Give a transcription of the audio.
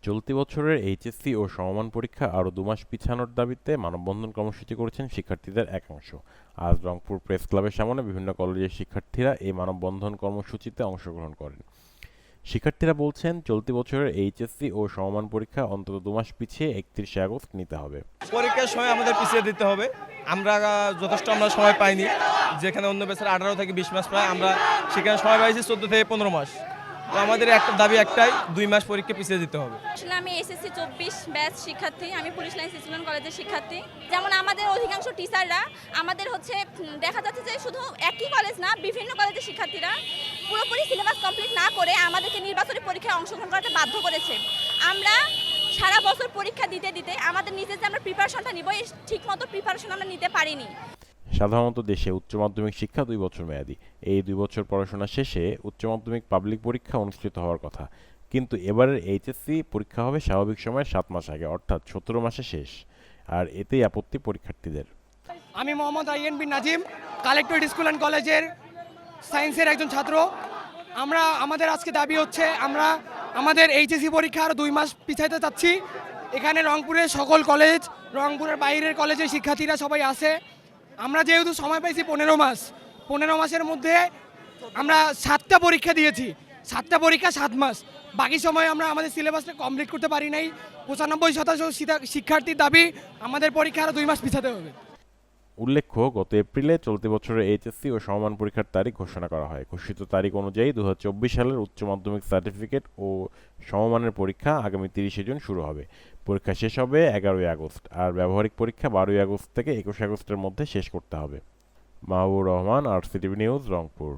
চলতি বছরের এইচএসসি ও সমমান পরীক্ষা আরও ২ মাস পিছানোর দাবিতে মানববন্ধন কর্মসূচি করেছেন শিক্ষার্থীদের একাংশ। আজ রংপুর প্রেস ক্লাবের সামনে বিভিন্ন কলেজের শিক্ষার্থীরা এই মানববন্ধন কর্মসূচিতে অংশগ্রহণ করেন। শিক্ষার্থীরা বলছেন, চলতি বছরের এইচএসসি ও সমমান পরীক্ষা অন্তত ২ মাস পিছিয়ে ৩১শে আগস্ট নিতে হবে। পরীক্ষার সময় আমাদের পিছিয়ে দিতে হবে। আমরা যথেষ্ট সময় পাইনি, যেখানে অন্য বছর 18 থেকে 20 মাস প্রায়, আমরা সেখানে সময় পাইছি 14 থেকে 15 মাস। তো আমাদের একটা দাবি একটাই, 2 মাস পরীক্ষা পিছিয়ে দিতে হবে। আসলে আমি এসএসসি 24 ব্যাচ শিক্ষার্থী, আমি পুলিশ লাইন সিসিলন কলেজের শিক্ষার্থী। যেমন আমাদের অধিকাংশ টিচাররা আমাদের দেখা যাচ্ছে যে শুধু একই কলেজ না, বিভিন্ন কলেজের শিক্ষার্থীরা পুরোপুরি সিলেবাস কমপ্লিট না করে আমাদেরকে নির্বাচনী পরীক্ষায় অংশগ্রহণ করতে বাধ্য করেছে। আমরা সারা বছর পরীক্ষা দিতে দিতে আমাদের নিজের যে আমরা প্রিপারেশনটা নিব, ঠিক মতো প্রিপারেশন আমরা নিতে পারিনি। সাধারণত দেশে উচ্চ মাধ্যমিক শিক্ষা ২ বছর মেয়াদী। এই ২ বছর পড়াশোনা শেষে উচ্চ মাধ্যমিক পাবলিক পরীক্ষা অনুষ্ঠিত হওয়ার কথা, কিন্তু এবারের এইচএসসি পরীক্ষা হবে স্বাভাবিক সময়ের ৭ মাস আগে, অর্থাৎ ১৭ মাসে শেষ। আর এতেই আপত্তি পরীক্ষার্থীদের। আমি Mohammad Ain bin Nazim, collectorate school and কলেজের সায়েন্সের একজন ছাত্র। আমাদের আজকে দাবি হচ্ছে, আমরা আমাদের এইচএসসি পরীক্ষা আরও 2 মাস পিছাইতে চাচ্ছি। এখানে রংপুরের সকল কলেজ, রংপুরের বাইরের কলেজের শিক্ষার্থীরা সবাই আছে। আমরা যেহেতু সময় পাইছি 15 মাসের মধ্যে আমরা 7টা পরীক্ষা দিয়েছি, 7টা পরীক্ষা 7 মাস। বাকি সময় আমরা আমাদের সিলেবাসটা কমপ্লিট করতে পারি নাই। 95% শিক্ষার্থীর দাবি আমাদের পরীক্ষা আরও 2 মাস পিছাতে হবে। উল্লেখ্য, গত এপ্রিলে চলতি বছরের এইচএসসি ও সমমান পরীক্ষার তারিখ ঘোষণা করা হয়। ঘোষিত তারিখ অনুযায়ী ২০২৪ সালের উচ্চ মাধ্যমিক সার্টিফিকেট ও সমমানের পরীক্ষা আগামী ৩০শে জুন শুরু হবে। পরীক্ষা শেষ হবে ১১ই আগস্ট, আর ব্যবহারিক পরীক্ষা ১২ই আগস্ট থেকে ২১ আগস্টের মধ্যে শেষ করতে হবে। Mahbubur Rahman, RCTV news, Rangpur.